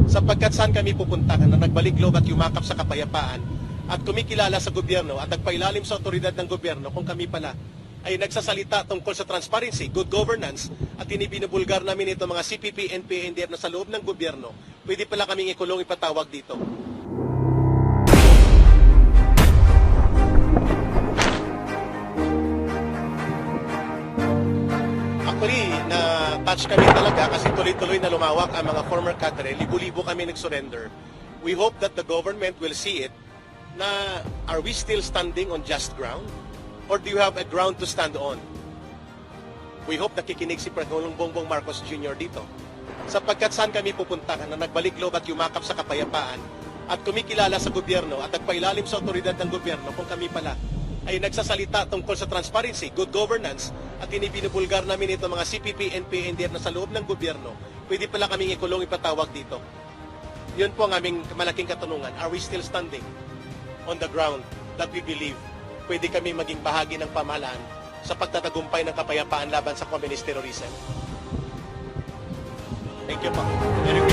Sapagkat saan kami pupunta na nagbalik loob at yumakap sa kapayapaan at kumikilala sa gobyerno at nagpailalim sa otoridad ng gobyerno kung kami pala ay nagsasalita tungkol sa transparency, good governance at binubulgar namin ito mga CPP, NPA, NDF na sa loob ng gobyerno, pwede pala kaming ikulong ipatawag dito. Actually, na-touch kami talaga kasi tuloy-tuloy na lumawak ang mga former cadre. Libo-libo kami nag-surrender. We hope that the government will see it na are we still standing on just ground? Or do you have a ground to stand on? We hope nakikinig si Pangulong Bongbong Marcos Jr. dito. Sapagkat saan kami pupunta na nagbalik loob at yumakap sa kapayapaan at kumikilala sa gobyerno at nagpailalim sa otoridad ng gobyerno kung kami pala ay nagsasalita tungkol sa transparency, good governance at binubulgar namin ito mga CPP, NPA, NDF na sa loob ng gobyerno, pwede pala kaming ikulong ipatawag dito. Yun po ang aming malaking katanungan. Are we still standing on the ground that we believe pwede kami maging bahagi ng pamahalaan sa pagtatagumpay ng kapayapaan laban sa communist terrorism? Thank you po. Very good.